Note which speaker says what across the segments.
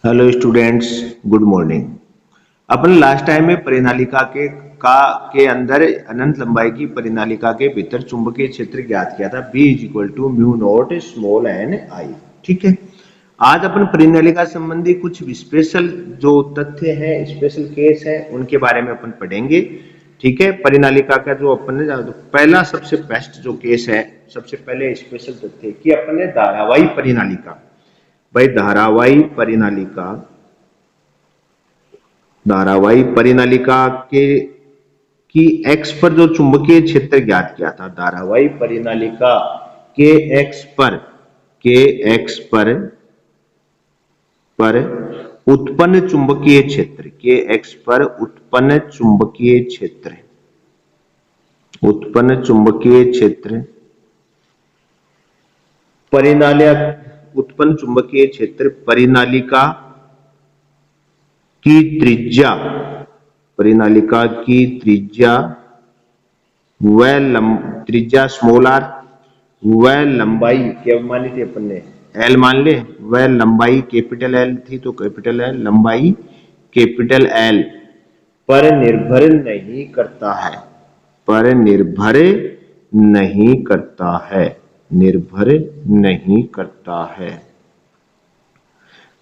Speaker 1: Hello students, good morning. अपन last time में परिनालिका के अंदर अनंत लंबाई की परिनालिका के भीतर चुंबकीय क्षेत्र ज्ञात किया था B is equal to mu nought small n I. ठीक है, आज अपन परिनालिका संबंधी कुछ स्पेशल जो तथ्य हैं, स्पेशल केस हैं, उनके बारे में अपन पढ़ेंगे। ठीक है, परिनालिका का जो अपन ने जाना, तो पहला सबसे बेस्ट जो केस है, सबसे पहले स्पेशल तथ्य कि अपन ने धारावाही परिनालिका, भाई धारावाही परिनालिका के की एक्स पर जो चुंबकीय क्षेत्र ज्ञात किया था, धारावाही परिनालिका के एक्स पर उत्पन्न चुंबकीय क्षेत्र के एक्स पर उत्पन्न चुंबकीय क्षेत्र उत्पन्न चुंबकीय क्षेत्र परिनालिका की त्रिज्या त्रिज्या स्मॉल आर व लंबाई क्या मानी थी अपन ने, एल मान ले, वह लंबाई कैपिटल एल थी, तो कैपिटल एल लंबाई कैपिटल एल पर निर्भर नहीं करता है,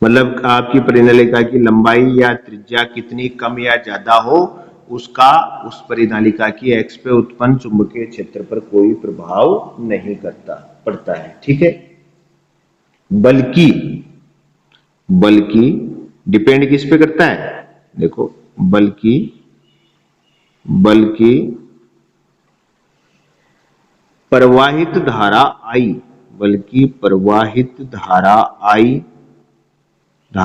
Speaker 1: मतलब आपकी परिनालिका की लंबाई या त्रिज्या कितनी कम या ज्यादा हो, उसका उस परिनालिका की एक्स पे उत्पन्न चुंबकीय क्षेत्र पर कोई प्रभाव नहीं पड़ता है। ठीक है, बल्कि डिपेंड किस पे करता है, देखो, बल्कि प्रवाहित धारा I व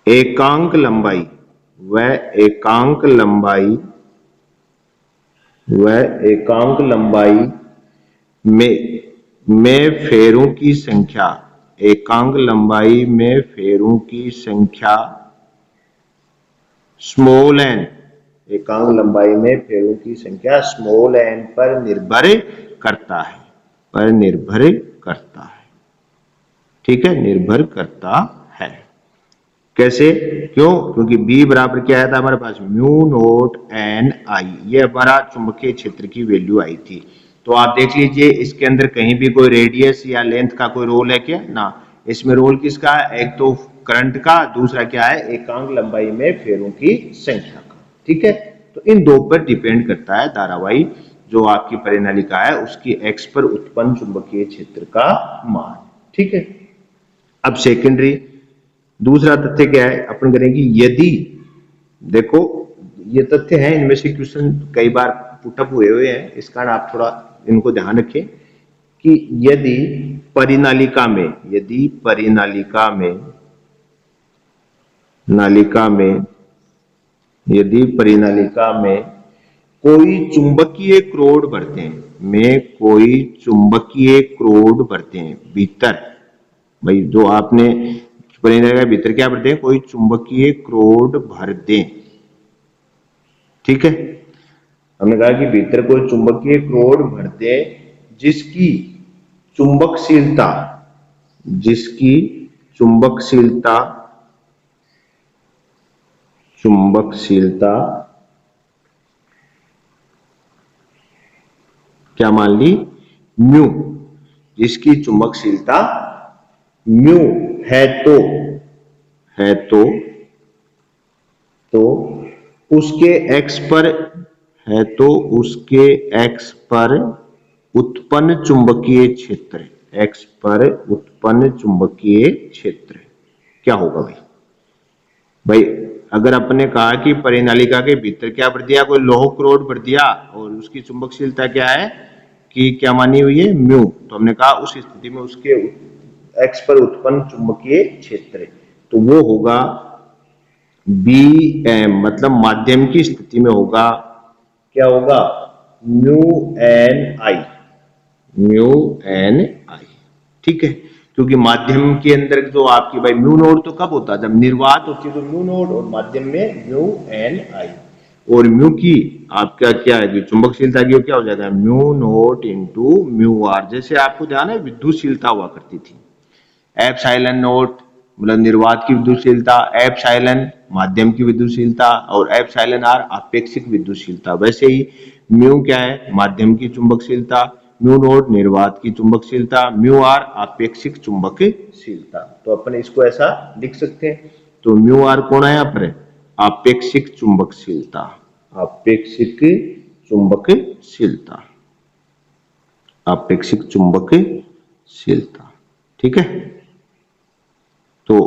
Speaker 1: एकांक लंबाई में फेरों की संख्या, स्मॉल एन, स्मॉल एन पर निर्भर करता है। ठीक है, निर्भर करता है। कैसे, क्यों? क्योंकि B बराबर क्या आया था हमारे पास, म्यू नोट एन आई, ये हमारा चुंबकीय क्षेत्र की वैल्यू आई थी। तो आप देख लीजिए, इसके अंदर कहीं भी कोई रेडियस या लेंथ का कोई रोल है क्या? ना, इसमें रोल किसका है? एक तो करंट का, दूसरा क्या है, एकांक लंबाई में फेरों की संख्या का। ठीक है, तो इन दो पर डिपेंड करता है धारावाही जो आपकी परिनालिका है उसकी एक्स पर उत्पन्न चुंबकीय क्षेत्र का मान। ठीक है, अब सेकेंडरी दूसरा तथ्य क्या है, अपन करेंगे यदि, देखो ये तथ्य है, इनमें से क्वेश्चन कई बार पुटअप हुए हैं, इस कारण आप थोड़ा इनको ध्यान रखें कि यदि परिनालिका में कोई चुंबकीय क्रोड भरते हैं भीतर, भाई जो आपने परिनालिका के भीतर क्या भरते हैं, कोई चुंबकीय क्रोड भर दें। ठीक है, हमने कहा कि भीतर कोई चुंबकीय क्रोड भर दें जिसकी चुंबकशीलता क्या मान ली, म्यू, जिसकी चुंबकशीलता म्यू है, तो उसके एक्स पर उत्पन्न चुंबकीय क्षेत्र क्या होगा भाई? अगर अपने कहा कि परिनालिका के भीतर क्या भर दिया, कोई लौह क्रोड भर दिया और उसकी चुंबकशीलता क्या है कि क्या मानी हुई है, म्यू, तो हमने कहा उस स्थिति में उसके एक्स पर उत्पन्न चुंबकीय क्षेत्र तो वो होगा बी एम, मतलब माध्यम की स्थिति में होगा, क्या होगा, म्यू एन आई। ठीक है, क्योंकि माध्यम के अंदर जो आपकी भाई म्यू नोड तो कब होता है, जब निर्वात होती है तो म्यू नोड, और माध्यम में म्यू एन आई, और म्यू की आपका क्या है, चुंबकशीलता की क्या हो जाएगा, mu naught into mu r. जैसे आपको ध्यान है विद्युतशीलता हुआ करती थी, एप्सिलॉन नॉट मतलब निर्वात की विद्युतशीलता, एप्सिलॉन माध्यम की विद्युतशीलता और एप्सिलॉन आर आपेक्षिक विद्युतशीलता। वैसे ही म्यू क्या है, माध्यम की चुंबकशीलता, म्यू नॉट निर्वात की चुंबकशीलता, म्यू आर आपेक्षिक चुंबकशीलता। तो अपन इसको ऐसा लिख सकते हैं। तो म्यू आर कौन है यहाँ पर, आपेक्षिक चुंबकशीलता, आपेक्षिक चुंबकशीलता, आपेक्षिक चुंबकशीलता। ठीक है, तो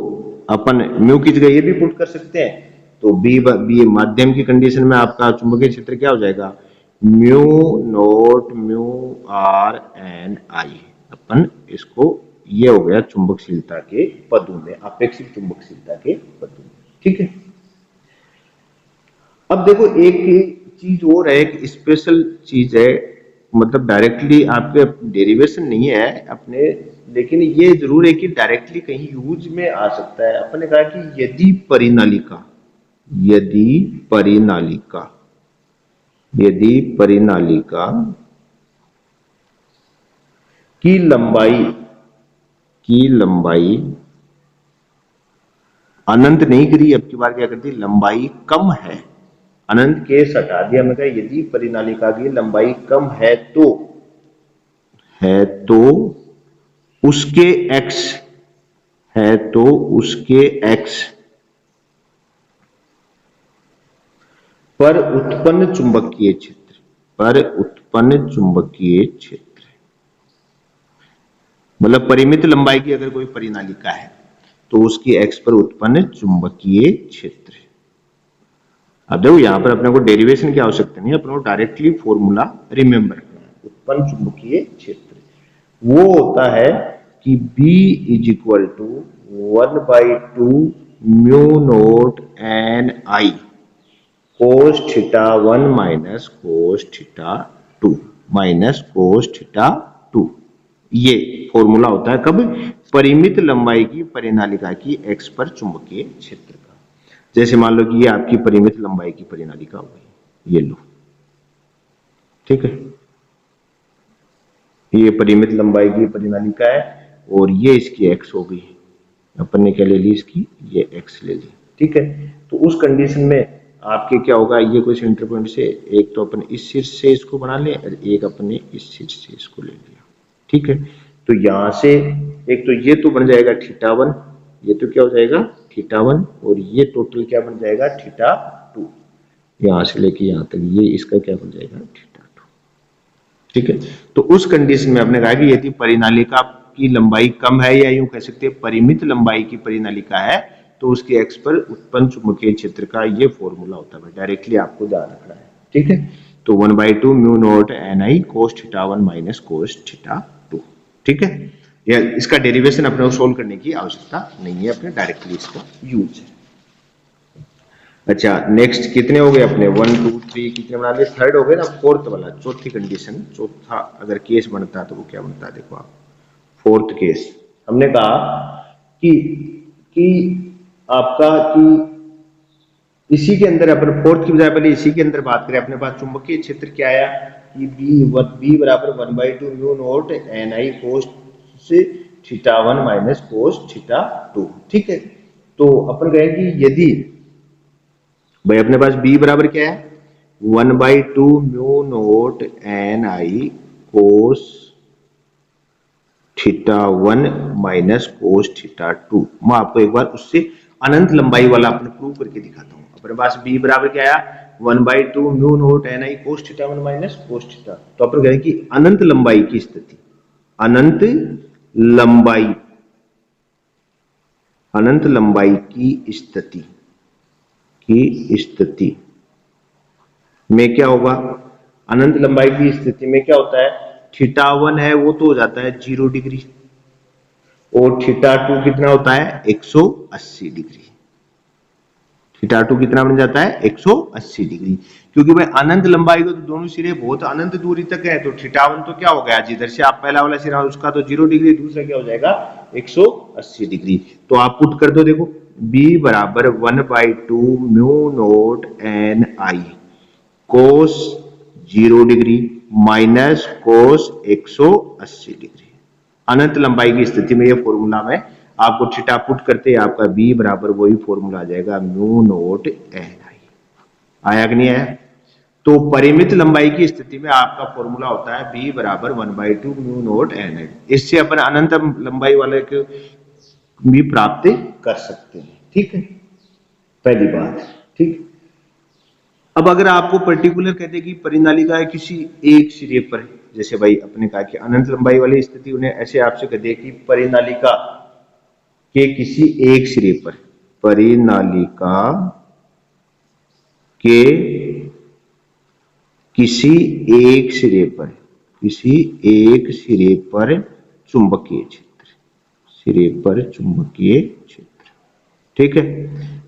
Speaker 1: अपन म्यू की जगह ये भी पुट कर सकते हैं। तो बी माध्यम की कंडीशन में आपका चुंबकीय क्षेत्र क्या हो जाएगा, mu nought mu r n I. अपन इसको, ये हो गया चुंबकशीलता के पदों में, अपेक्षिक चुंबकशीलता के पदों में। ठीक है, अब देखो एक चीज और है, एक स्पेशल चीज है, मतलब डायरेक्टली आपके डेरिवेशन नहीं है अपने, लेकिन ये जरूर है कि डायरेक्टली कहीं यूज में आ सकता है। अपने कहा कि यदि परिनालिका, यदि परिनालिका, यदि परिनालिका की लंबाई, की लंबाई अनंत नहीं करी, अब की बार क्या करती, लंबाई कम है, अनंत केस हटा दिया। मैं कहा यदि परिनालिका की लंबाई कम है तो उसके x, है तो उसके x पर उत्पन्न चुंबकीय क्षेत्र, पर उत्पन्न चुंबकीय क्षेत्र, मतलब परिमित लंबाई की अगर कोई परिनालिका है तो उसकी x पर उत्पन्न चुंबकीय क्षेत्र। अब देखो यहां पर अपने को डेरिवेशन की आवश्यकता नहीं है, अपने को डायरेक्टली फॉर्मूला रिमेंबर करना है। उत्पन्न चुंबकीय क्षेत्र वो होता है कि B is equal to 1/2 mu note n I cos theta 1 minus cos theta 2 minus cos theta 2। ये फॉर्मूला होता है कब, परिमित लंबाई की परिनालिका की x पर चुंबकीय क्षेत्र का। जैसे मान लो कि ये आपकी परिमित लंबाई की परिनालिका हो गई, ये लो, ठीक है, ये परिमित लंबाई की परिनालिका है और ये इसकी x हो गई। अपन ने क्या ले ली, इसकी ये x ले ली। ठीक है, तो उस कंडीशन में आपके क्या होगा, ये कोई सेंटर पॉइंट से एक तो अपन इस शीर्ष से इसको बना ले और एक अपने इस शीर्ष से इसको ले लिया। ठीक है, तो यहां से एक तो ये तो बन जाएगा θ1, ये तो क्या हो जाएगा θ1, और ये टोटल क्या बन जाएगा θ2, यहां से लेके यहां तक ये इसका क्या बन जाएगा θ2। ठीक है, तो उस कंडीशन में आपने कहा कि यदि परिनालिका की लंबाई कम है, या यूं कह सकते हैं परिमित लंबाई की परिनालिका है, तो उसके x पर उत्पन्न चुंबकीय क्षेत्र का ये फॉर्मूला होता है, डायरेक्टली आपको ध्यान रखना है। ठीक है, तो 1/2 म्यू नॉट एन आई कोस θ1 माइनस कोस θ2। ठीक है, या इसका डेरिवेशन अपने को सोल्व करने की आवश्यकता नहीं है, अपने डायरेक्टली इसका यूज है। अच्छा, नेक्स्ट कितने हो गए अपने, 1 2 3 कितने बना लिए, थर्ड हो गए ना, फोर्थ वाला, चौथी कंडीशन, चौथा अगर केस बनता है तो वो क्या बनता है, देखो आप, फोर्थ केस हमने कहा कि आपका कि इसी के अंदर अपन फोर्थ की बजाय पहले इसी के अंदर बात करें, अपने पास चुंबकीय क्षेत्र क्या आया कि बी बराबर 1/2 म्यू नॉट एन आई कोस θ1 माइनस कोस θ2। ठीक है, तो अपन कहेंगे यदि भाई अपने पास b बराबर क्या है, 1/2 म्यू नॉट एन आई कोस θ1 माइनस कोस θ2। मैं आपको एक बार उससे अनंत लंबाई वाला अपने प्रूव करके दिखाता हूं। अपने पास b बराबर क्या आया, 1/2 म्यू नॉट एन आई कोस θ1 माइनस कोस θ। तो अपन कहें कि अनंत लंबाई की स्थिति, अनंत लंबाई, अनंत लंबाई की स्थिति में क्या होगा, अनंत लंबाई की स्थिति में क्या होता है, θ1 है वो तो हो जाता है 0 डिग्री, और θ2 कितना होता है 180 डिग्री। θ2 कितना बन जाता है 180 डिग्री, क्योंकि भाई अनंत लंबाई को तो दोनों सिरे बहुत अनंत दूरी तक है, तो θ1 तो क्या हो गया, जिधर से आप पहला वाला सिरा उसका तो 0 डिग्री, दूसरा क्या हो जाएगा 180 डिग्री। तो आप पुट कर दो, देखो b बराबर 1/2 म्यू नॉट एन आई cos 0 degree minus cos 180 degree. अनंत लंबाई की स्थिति में ये फॉर्मूला मैं आपको थीटा पुट करते आपका बी बराबर वही फॉर्मूला आ जाएगा म्यू नोट एन आई। आया कि नहीं आया? तो परिमित लंबाई की स्थिति में आपका फॉर्मूला होता है बी बराबर 1/2 म्यू नोट एन आई। इससे अपन अनंत लंबाई वाले को भी प्राप्त कर सकते हैं। ठीक है, पहली बात। ठीक, अब अगर आपको पर्टिकुलर कहते हैं कि परिनालिका है किसी एक सिरे पर, जैसे भाई अपने कहा कि अनंत लंबाई वाली स्थिति, उन्हें ऐसे आपसे कहते हैं कि परिनालिका के किसी एक सिरे पर, परिनालिका के किसी एक सिरे पर, किसी एक सिरे पर चुंबकीय क्षेत्र, सिरे पर चुंबकीय क्षेत्र। ठीक है,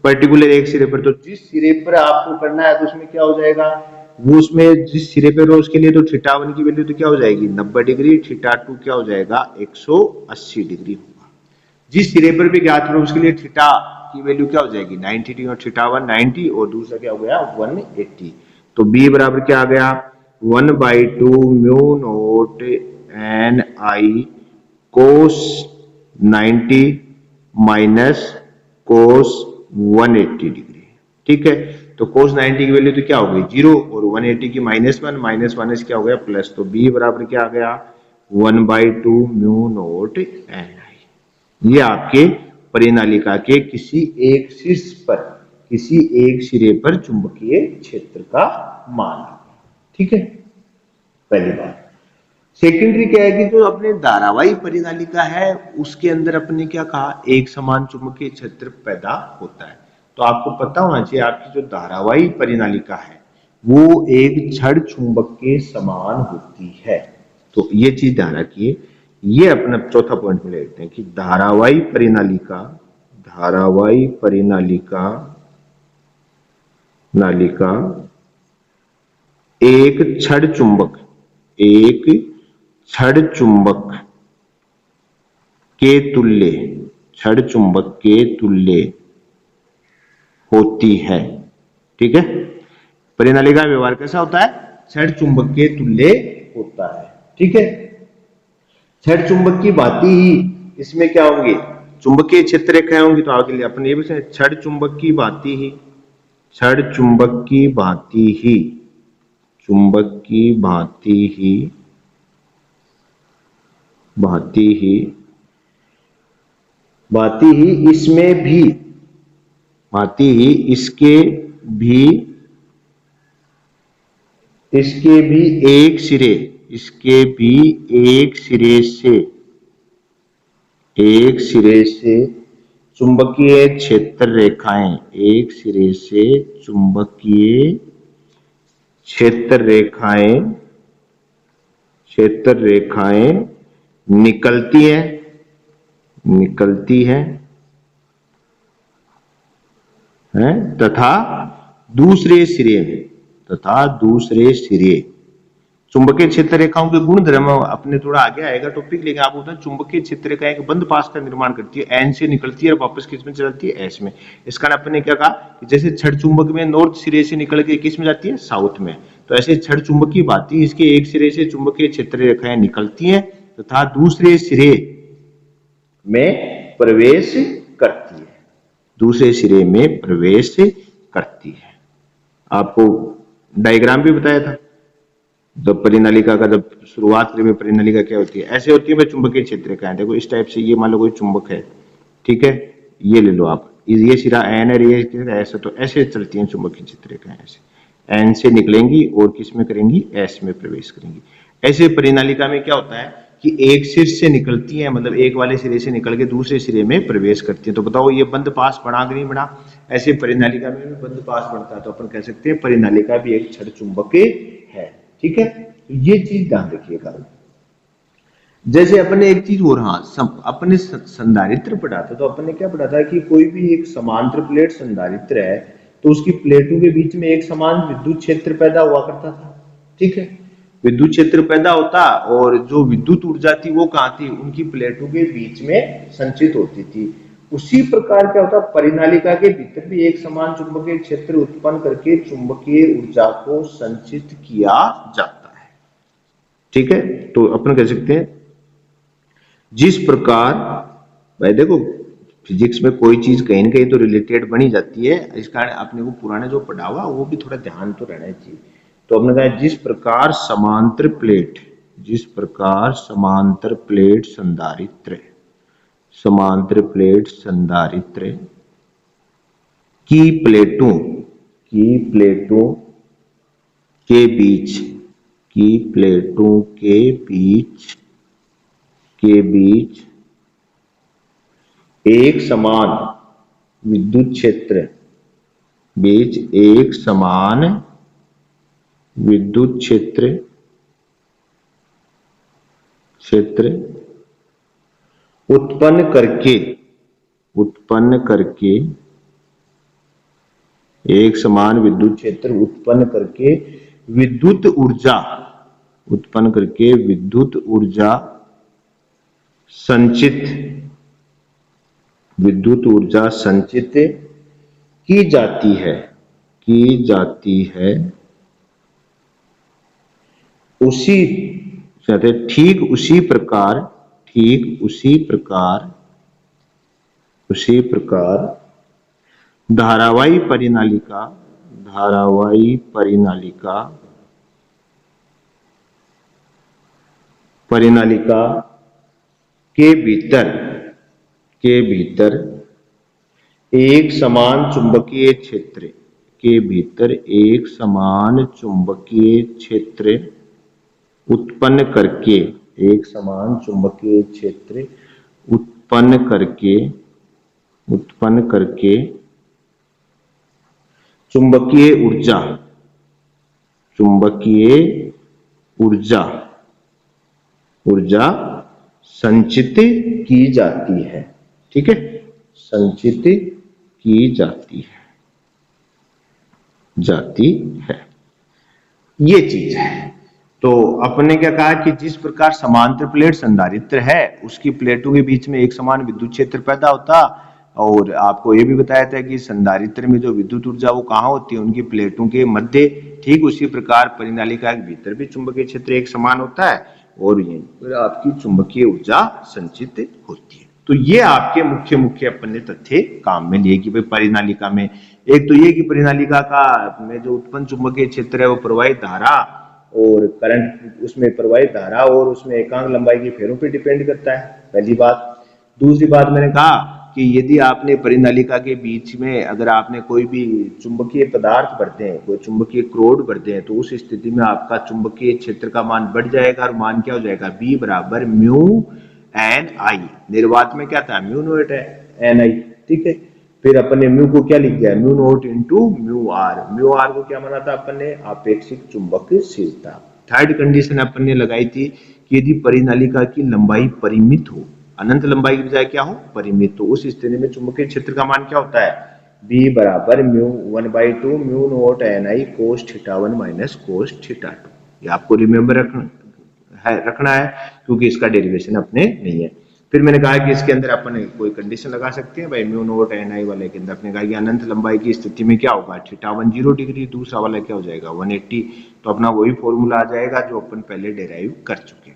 Speaker 1: पर्टिकुलर एक सिरे पर, तो जिस सिरे पर आपको करना है तो उसमें क्या हो जाएगा, वो उसमें जिस सिरे पे रो उसके लिए तो थीटा वन की वैल्यू तो क्या हो जाएगी 90 डिग्री, थीटा टू क्या हो जाएगा 180 डिग्री होगा। जिस सिरे पर भी ज्ञात हो उसके लिए थीटा की वैल्यू क्या हो जाएगी 90 डिग्री, और थीटा वन 90 और दूसरा क्या हो गया 180। तो बी बराबर क्या आ गया 1/2 म्यू नोट एन आई कोस 90 माइनस कोस 180 डिग्री। ठीक है, तो कोस 90 की वैल्यू तो क्या हो गई 0 और 180 की -1, माइनस क्या हो गया प्लस, तो बी बराबर क्या आ गया 1/2 म्यू नोट एन आई। ये आपके परिनालिका के किसी एक शीर्ष पर, किसी एक सिरे पर चुंबकीय क्षेत्र का मान। ठीक है, पहली बात। सेकेंडरी क्या है कि जो अपने धारावाही परिनालिका है उसके अंदर अपने क्या कहा एक समान चुंबकीय क्षेत्र पैदा होता है। तो आपको पता होना चाहिए आपकी जो धारावाही परिनालिका है वो एक छड़ चुंबक के समान होती है। तो ये चीज ध्यान रखिए, ये अपना चौथा पॉइंट में लेते हैं कि धारावाही परिनालिका, धारावाही परिनालिका नालिका एक छड़ चुंबक, एक छड़ चुंबक के तुल्य, छड़ चुंबक के तुल्य होती है। ठीक है, परिनालिका का व्यवहार कैसा होता है छड़ चुंबक के तुल्य होता है। ठीक है, छड़ चुंबक की भांति ही इसमें क्या होंगे चुंबकीय क्षेत्र रेखाएं होंगी। तो आगे अपने ये भी छड़ चुंबक की भांति ही, छड़ चुंबक की भांति ही, चुंबक की भांति ही, भांति ही, भांति ही इसमें भी, भांति ही इसके भी, इसके भी एक सिरे, इसके भी एक सिरे से, एक सिरे से चुंबकीय क्षेत्र रेखाएं, एक सिरे से चुंबकीय क्षेत्र रेखाएं, क्षेत्र रेखाएं निकलती है, निकलती है तथा दूसरे सिरे में, तथा दूसरे सिरे चुंबकीय क्षेत्र रेखाओं के गुण धर्म अपने थोड़ा आगे आएगा टॉपिक, लेकिन आप बोलते हैं चुंबकीय क्षेत्र रेखा एक बंद पास का निर्माण करती है, एन से निकलती है और वापस किस में चलती है एस में। इसका अपने क्या कहा कि जैसे छड़ चुंबक में नॉर्थ सिरे से निकल के किस में जाती है साउथ में, तो ऐसे छड़ चुंबक की भांति इसके एक सिरे से चुंबकीय क्षेत्र रेखाएं निकलती हैं तथा दूसरे सिरे में प्रवेश करती है, दूसरे सिरे में प्रवेश करती है। आपको डायग्राम भी बताया था जब परिनालिका का, जब शुरुआत में परिनालिका क्या होती है ऐसे होती है चुंबकीय क्षेत्र रेखाएं। देखो इस टाइप से, ये मान लो कोई चुंबक है, ठीक है, ये ले लो आप, ये सिरा एन है, ये ऐसे, तो ऐसे चलती हैं चुंबकीय क्षेत्र रेखाएं, ऐसे एन से निकलेंगी और किस में करेंगी एस में प्रवेश करेंगी। ऐसे परिनालिका में क्या होता है कि एक सिर से निकलती है, मतलब एक वाले सिरे से निकल के दूसरे सिरे में प्रवेश करती है। तो बताओ ये बंद पास बना कि नहीं बना? ऐसे परिनालिका में भी बंद पास बनता है, तो अपन कह सकते हैं परिनालिका भी एक छड़ चुंबक है। ठीक है, तो ये चीज ध्यान रखिएगा। जैसे अपने एक चीज और, हाँ, अपने संधारित्र पढ़ा था, तो अपने क्या पढ़ा था कि कोई भी एक समांतर प्लेट संधारित्र है तो उसकी प्लेटों के बीच में एक समान विद्युत क्षेत्र पैदा हुआ करता था। ठीक है, विद्युत क्षेत्र पैदा होता और जो विद्युत ऊर्जा थी वो कहां थी, उनकी प्लेटों के बीच में संचित होती थी। उसी प्रकार क्या होता, परिनालिका के भीतर भी एक समान चुंबकीय क्षेत्र उत्पन्न करके चुंबकीय ऊर्जा को संचित किया जाता है। ठीक है, तो अपन कह सकते हैं जिस प्रकार भाई देखो, फिजिक्स में कोई चीज कहीं ना कहीं तो रिलेटेड बनी जाती है, इस कारण अपने को पुराने जो पढ़ा हुआ वो भी थोड़ा ध्यान तो रहना चाहिए। तो हमने कहा जिस प्रकार समांतर प्लेट संधारित्र की प्लेटों की प्लेटों के बीच एक समान विद्युत क्षेत्र क्षेत्र उत्पन्न करके एक समान विद्युत क्षेत्र उत्पन्न करके विद्युत ऊर्जा संचित की जाती है उसी ठीक उसी प्रकार धारावाही परिनालिका के भीतर एक समान चुंबकीय क्षेत्र उत्पन्न करके चुंबकीय ऊर्जा संचित की जाती है। ठीक है, संचित की जाती है, ये चीज है। तो अपने क्या कहा कि जिस प्रकार समांतर प्लेट संधारित्र है उसकी प्लेटों के बीच में एक समान विद्युत क्षेत्र पैदा होता, और आपको ये भी बताया था कि संधारित्र में जो विद्युत ऊर्जा वो कहाँ होती है, उनकी प्लेटों के मध्य। ठीक उसी प्रकार परिनालिका के भीतर भी चुंबकीय क्षेत्र एक समान होता है और यहीं पर आपकी चुंबकीय ऊर्जा संचित होती है। तो ये आपके मुख्य अपने तथ्य काम में लिए कि भाई परिनालिका में एक तो ये कि परिनालिका का में जो उत्पन्न चुंबकीय क्षेत्र है वो प्रवाहित धारा और करंट, उसमें प्रवाहित धारा और उसमें एकांक लंबाई की फेरों पे डिपेंड करता है, पहली बात। दूसरी बात मैंने कहा कि यदि आपने परिनालिका के बीच में अगर आपने कोई भी चुंबकीय पदार्थ भरते हैं, कोई चुंबकीय क्रोड भरते हैं, तो उस स्थिति में आपका चुंबकीय क्षेत्र का मान बढ़ जाएगा और मान क्या हो जाएगा, B बराबर म्यू एन आई। निर्वात में क्या था, म्यू नॉट एन आई। ठीक है, फिर अपन ने म्यू को क्या लिख दिया, mu naught into mu r को क्या माना था अपन ने, आपेक्षिक चुंबकशीलता। थर्ड कंडीशन अपन ने लगाई थी कि यदि परिनालिका की लंबाई परिमित हो, अनंत लंबाई की बजाय क्या हो, परिमित, तो उस स्थिति में चुंबकीय क्षेत्र का मान क्या होता है, B बराबर म्यू 1/2 म्यू नॉट एन आई cos theta 1 minus cos theta 2। ये आपको रिमेंबर रखना है क्योंकि इसका डेरिवेशन अपने नहीं है। फिर मैंने कहा कि इसके अंदर अपन कोई कंडीशन लगा सकते हैं भाई, म्यू नॉट एन आई वाले के अंदर अपने कहा कि अनंत लंबाई की स्थिति में क्या होगा, थीटा 1 0 डिग्री, दूसरा वाला क्या हो जाएगा 180। तो अपना वही फॉर्मूला आ जाएगा जो अपन पहले डेराइव कर चुके।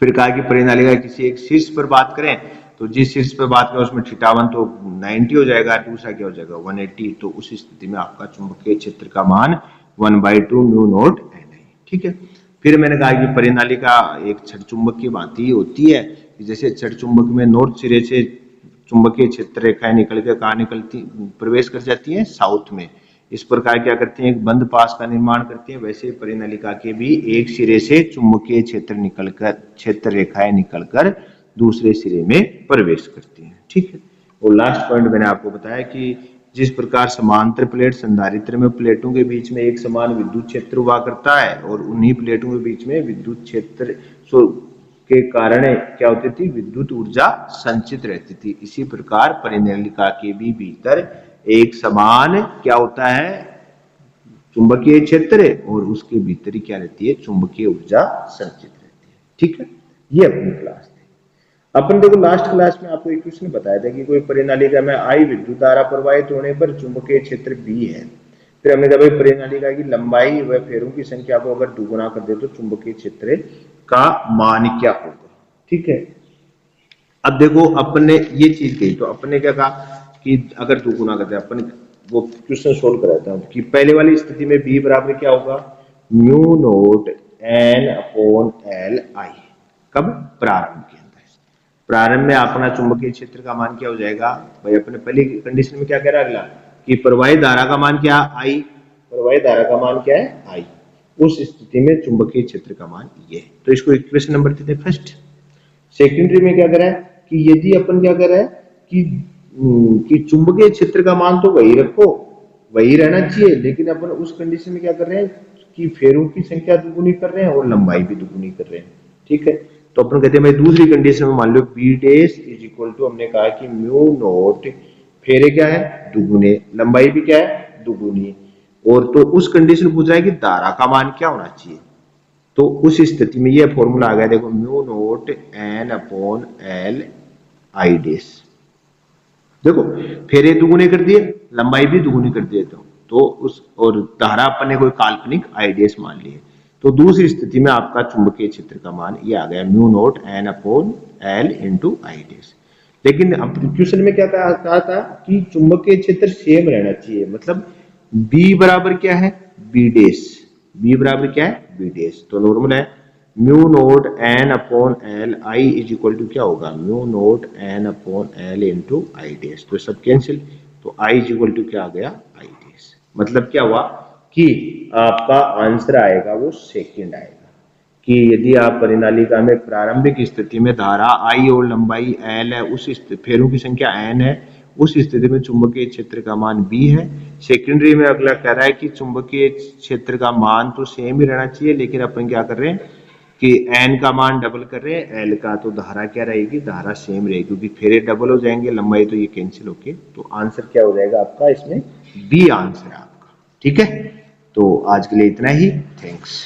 Speaker 1: फिर कहा कि परिनालिका किसी एक शीर्ष पर बात करें तो जिस शीर्ष पर बात करें उसमें थीटा 1 तो 90 हो जाएगा, दूसरा क्या हो जाएगा 180। तो उस स्थिति में आपका चुंबकीय क्षेत्र का मान 1/2 म्यू नॉट एन आई। ठीक है, फिर मैंने कहा कि परिनालिका एक छड़ चुंबक की भांति होती है, जैसे छड़ चुंबक में नॉर्थ सिरे से चुंबकीय क्षेत्र रेखाएं निकल के कहाँ निकलती प्रवेश कर जाती हैं, साउथ में। इस प्रकार क्या करते हैं, एक बंद पास का निर्माण करते हैं। वैसे परिनालिका के भी एक सिरे से चुंबकीय क्षेत्र रेखाएं निकलकर दूसरे सिरे में प्रवेश करती हैं। ठीक है, और लास्ट पॉइंट मैंने आपको बताया कि जिस प्रकार समांतर प्लेट संधारित्र में प्लेटों के बीच में एक समान विद्युत क्षेत्र हुआ करता है और उन्हीं प्लेटों के बीच में विद्युत क्षेत्र के कारण क्या होती थी, विद्युत ऊर्जा संचित रहती थी। इसी प्रकार परिनालिका के भी भीतर एक समान क्या होता है, चुंबकीय क्षेत्र, और उसके भीतर ही क्या रहती है, चुंबकीय ऊर्जा संचित रहती है। ठीक है, ये अपनी क्लास थी। अपन देखो लास्ट क्लास में आपको एक क्वेश्चन बताया था कि कोई परिनालिका में आई विद्युत धारा प्रवाहित होने पर चुंबकीय क्षेत्र B है। फिर हमने कहा भाई परिनालिका की लंबाई व फेरों की संख्या को अगर दुगुना कर दे तो चुंबकीय क्षेत्र का मान क्या होगा। ठीक है, अब देखो अपन ने ये चीज कही, तो अपन ने क्या कहा कि अगर दो गुना करते हैं अपन, वो क्वेश्चन सोल्व कराता हूं कि पहले वाली स्थिति में बी बराबर क्या होगा, mu note n upon L i. कब? प्रारंभ के अंदर। प्रारंभ में अपना चुंबकीय क्षेत्र का मान क्या हो जाएगा भाई, अपने पहली कंडीशन में क्या कह रहा है अगला कि प्रवाही धारा का मान क्या, आई। प्रवाही धारा का मान क्या है, आई। उस स्थिति में चुंबकीय क्षेत्र का मान ये है, तो इसको इक्वेशन नंबर देते हैं फर्स्ट। सेकेंडरी में क्या कर रहा है कि यदि अपन क्या कर रहा है कि चुंबकीय क्षेत्र का मान तो वही रखो, वही रहना चाहिए, लेकिन अपन उस कंडीशन में क्या कर रहे हैं कि फेरों की संख्या दुगुनी कर रहे हैं और लंबाई भी दुगुनी कर रहे हैं। ठीक है, तो अपन कहते हैं भाई दूसरी कंडीशन में मान लो B dash is equal to, हमने कहा कि म्यू नोट, फेरे क्या है दुगुने, लंबाई भी क्या है दुगुनी, और तो उस कंडीशन पूछ रहा है कि धारा का मान क्या होना चाहिए। तो उस स्थिति में ये फॉर्मूला आ गया, देखो mu note n upon L i dash. देखो फेरे दुगुने कर दिए, लंबाई भी दुगुनी कर दिए, तो उस और धारा अपन ने कोई काल्पनिक आई डेश मान लिए। तो दूसरी स्थिति में आपका चुंबकीय क्षेत्र का मान ये आ गया mu note n upon L into I dash. लेकिन अब क्वेश्चन में क्या कहा था कि चुंबकीय क्षेत्र सेम रहना चाहिए, मतलब बी बराबर क्या है बी डेश, बी बराबर क्या है बी डेश। तो नॉर्मल है mu note n upon L I is equal to क्या होगा, mu note n upon L into I dash. तो सब कैंसिल, तो आई इज इक्वल टू क्या आ गया आई डेश। मतलब क्या हुआ कि आपका आंसर आएगा वो सेकंड आएगा, कि यदि आप परिनालिका में प्रारंभिक स्थिति में धारा आई और लंबाई एल है, उस फेरों की संख्या एन है, उस स्थिति में चुंबकीय क्षेत्र का मान बी है। सेकेंडरी में अगला कह रहा है कि चुंबकीय क्षेत्र का मान तो सेम ही रहना चाहिए, लेकिन अपन क्या कर रहे हैं कि एन का मान डबल कर रहे हैं एल का, तो धारा क्या रहेगी, धारा सेम रहेगी, क्योंकि फेरे डबल हो जाएंगे, लंबाई तो ये कैंसिल होके, तो आंसर क्या हो जाएगा आपका, इसमें बी आंसर है आपका। ठीक है, तो आज के लिए इतना ही, थैंक्स।